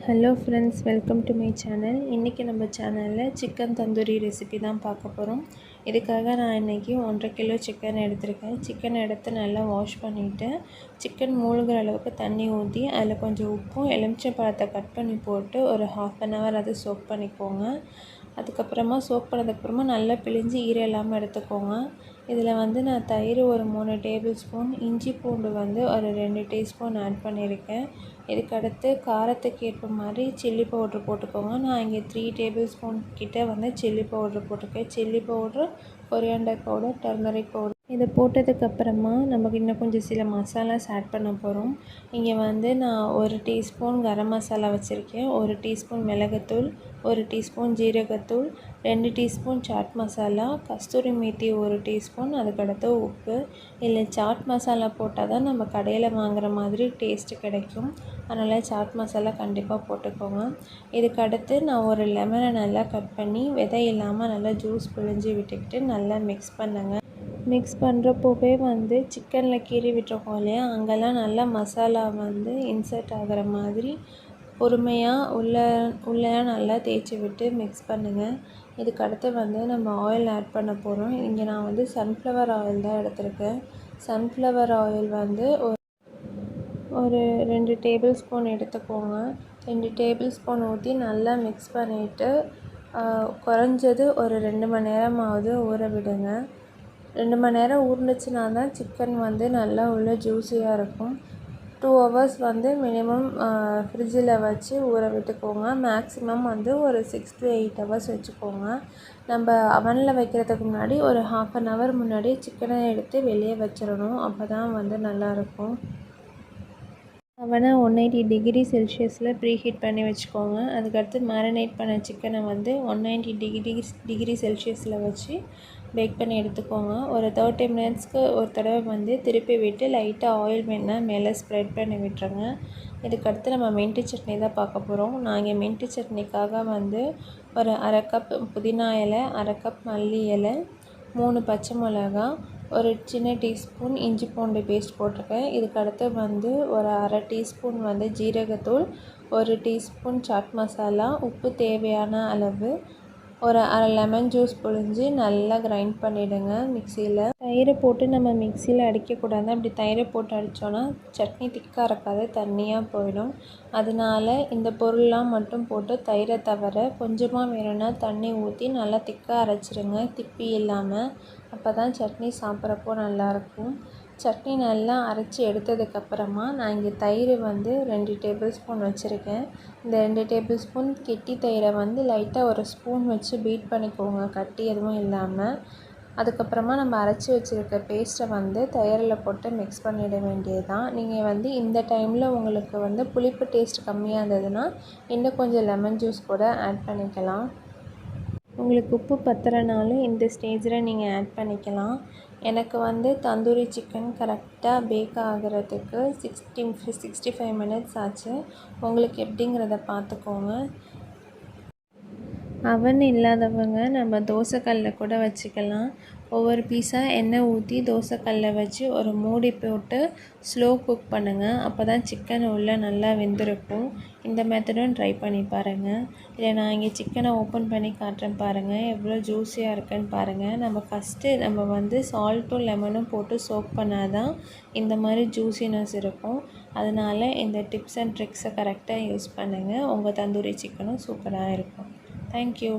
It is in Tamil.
Hello friends, welcome to my channel. இன்றைக்கி நம்ம சேனலில் சிக்கன் தந்தூரி ரெசிபி தான் பார்க்க போகிறோம். இதுக்காக நான் இன்றைக்கி 1.5 கிலோ சிக்கன் எடுத்திருக்கேன். சிக்கன் எடுத்து நல்லா வாஷ் பண்ணிவிட்டு சிக்கன் மூழ்கிற அளவுக்கு தண்ணி ஊற்றி அதில் கொஞ்சம் உப்பும் எலுமிச்சை பழத்தை கட் பண்ணி போட்டு ஒரு 1/2 hour அது சோக் பண்ணிக்கோங்க. அதுக்கப்புறமா சோக் பண்ணதுக்கப்புறமா நல்லா பிழிஞ்சு ஈரம் இல்லாமல் எடுத்துக்கோங்க. இதில் நான் தயிர் ஒரு 3 டேபிள் ஸ்பூன், இஞ்சி பூண்டு ஒரு 2 டீஸ்பூன் ஆட் பண்ணியிருக்கேன். இதுக்கடுத்து காரத்துக்கு ஏற்ப மாதிரி சில்லி பவுட்ரு போட்டுக்கோங்க. நான் இங்கே 3 டேபிள் ஸ்பூன் கிட்ட சில்லி பவுட்ரு போட்டிருக்கேன். Chilli powder, coriander powder, turmeric powder இதை போட்டதுக்கப்புறமா நமக்கு இன்னும் கொஞ்சம் சில மசாலாஸ் ஆட் பண்ண போகிறோம். இங்கே நான் 1 டீஸ்பூன் கரம் மசாலா வச்சுருக்கேன், 1 டீஸ்பூன் மிளகுத்தூள், 1 டீஸ்பூன் ஜீரகத்தூள், 2 டீஸ்பூன் சாட் மசாலா, கஸ்தூரி மேத்தி 1 டீஸ்பூன், அதுக்கடுத்து உப்பு. இதில் சாட் மசாலா போட்டால் தான் நம்ம கடையில் வாங்குகிற மாதிரி டேஸ்ட்டு கிடைக்கும். அதனால் சாட் மசாலா கண்டிப்பாக போட்டுக்கோங்க. இதுக்கடுத்து நான் ஒரு லெமனை நல்லா கட் பண்ணி விதை இல்லாமல் நல்லா ஜூஸ் பிழிஞ்சு விட்டுக்கிட்டு நல்லா மிக்ஸ் பண்ணுங்க. மிக்ஸ் பண்ணுறப்போவே சிக்கனில் கீறி விட்டுருக்கோம் இல்லையா, அங்கெல்லாம் நல்லா மசாலா இன்சர்ட் ஆகிற மாதிரி பொறுமையாக உள்ளே நல்லா தேய்ச்சி விட்டு மிக்ஸ் பண்ணுங்கள். இதுக்கடுத்து நம்ம ஆயில் ஆட் பண்ண போகிறோம். இங்கே நான் சன்ஃப்ளவர் ஆயில் தான் எடுத்திருக்கேன். சன்ஃப்ளவர் ஆயில் ஒரு 2 டேபிள் ஸ்பூன் எடுத்துக்கோங்க. 2 டேபிள் ஸ்பூன் ஊற்றி நல்லா மிக்ஸ் பண்ணிவிட்டு குறைஞ்சது ஒரு 2 மணி நேரமாவது ஊற விடுங்க. 2 மணி நேரம் ஊறினுச்சுனா தான் சிக்கன் நல்லா உள்ள ஜூஸியாக இருக்கும். 2 hours மினிமம் ஃப்ரிட்ஜில் வச்சு ஊற விட்டுக்கோங்க. மேக்ஸிமம் ஒரு 6 to 8 hours வச்சுக்கோங்க. நம்ம அவனில் வைக்கிறதுக்கு முன்னாடி ஒரு 1/2 hour முன்னாடி சிக்கனை எடுத்து வெளியே வச்சிடணும். அப்போ தான் நல்லாயிருக்கும். அவனை 180 டிகிரி செல்சியஸில் ப்ரீஹீட் பண்ணி வச்சுக்கோங்க. அதுக்கடுத்து மேரினேட் பண்ண சிக்கனை 190 டிகிரி செல்சியஸில் வச்சு பேக் பண்ணி எடுத்துக்கோங்க. ஒரு 30 மினிட்ஸ்க்கு ஒரு தடவை திருப்பி விட்டு லைட்டாக ஆயில் வேணால் மேலே ஸ்ப்ரெட் பண்ணி விட்டுருங்க. இதுக்கடுத்து நம்ம மின்ட்டு சட்னி தான் பார்க்க போகிறோம். நான் இங்கே மின்ட்டு சட்னிக்காக ஒரு 1/2 கப் புதினா இலை, 1/2 கப் மல்லி இலை, 3 பச்சை மிளகா, ஒரு சின்ன டீஸ்பூன் இஞ்சி பூண்டு பேஸ்ட் போட்டிருக்கேன். இதுக்கடுத்து ஒரு 1/2 டீஸ்பூன் ஜீரகத்தூள், 1 டீஸ்பூன் சாட் மசாலா, உப்பு தேவையான அளவு, ஒரு 1/2 லெமன் ஜூஸ் புழிஞ்சு நல்லா கிரைண்ட் பண்ணிவிடுங்க மிக்சியில். தயிரை போட்டு நம்ம மிக்சியில் அடிக்கக்கூடாது. அப்படி தயிரை போட்டு அடித்தோன்னா சட்னி திக்காக இருக்காது, தண்ணியாக போயிடும். அதனால இந்த பொருள்லாம் மட்டும் போட்டு தயிரை தவிர கொஞ்சமாக வேணும்னா தண்ணி ஊற்றி நல்லா திக்காக அரைச்சிடுங்க, திப்பி இல்லாமல். அப்போ தான் சட்னி சாப்பிட்றப்போ நல்லாயிருக்கும். சட்னி நல்லா அரைச்சி எடுத்ததுக்கப்புறமா நான் இங்கே தயிர் 2 டேபிள் ஸ்பூன் வச்சுருக்கேன். இந்த 2 டேபிள் ஸ்பூன் கெட்டி தயிரை லைட்டாக ஒரு ஸ்பூன் வச்சு பீட் பண்ணிக்கோங்க, கட்டி எதுவும் இல்லாமல். அதுக்கப்புறமா நம்ம அரைச்சி வச்சுருக்க பேஸ்ட்டை தயிரில் போட்டு மிக்ஸ் பண்ணிட வேண்டியது தான். நீங்கள் இந்த டைமில் உங்களுக்கு புளிப்பு டேஸ்ட் கம்மியாக இருந்ததுன்னா இன்னும் கொஞ்சம் லெமன் ஜூஸ் கூட ஆட் பண்ணிக்கலாம். உங்களுக்கு உப்பு பத்தலைனாலும் இந்த ஸ்டேஜில் நீங்கள் ஆட் பண்ணிக்கலாம். எனக்கு தந்தூரி சிக்கன் கரெக்டாக பேக் ஆகிறதுக்கு 65 மினிட்ஸ் ஆச்சு. உங்களுக்கு எப்படிங்கிறத பார்த்துக்கோங்க. அவன் இல்லாதவங்க நம்ம தோசைக்கல்லில் கூட வச்சுக்கலாம். ஒவ்வொரு பீஸாக எண்ணெய் ஊற்றி தோசைக்கல்லில் வச்சு ஒரு மூடி போட்டு ஸ்லோ குக் பண்ணுங்கள். அப்போ தான் சிக்கன் உள்ளே நல்லா வெந்திருக்கும். இந்த மெத்தடும் ட்ரை பண்ணி பாருங்கள். இல்லை நான் இங்கே சிக்கனை ஓப்பன் பண்ணி காட்டுறேன் பாருங்கள், எவ்வளோ ஜூஸியாக இருக்குன்னு பாருங்கள். நம்ம ஃபஸ்ட்டு சால்ட்டும் லெமனும் போட்டு சோக் பண்ணால் தான் இந்த மாதிரி ஜூஸினஸ் இருக்கும். அதனால் இந்த டிப்ஸ் அண்ட் ட்ரிக்ஸை கரெக்டாக யூஸ் பண்ணுங்கள். உங்கள் தந்தூரி சிக்கனும் சூப்பராக இருக்கும். Thank you.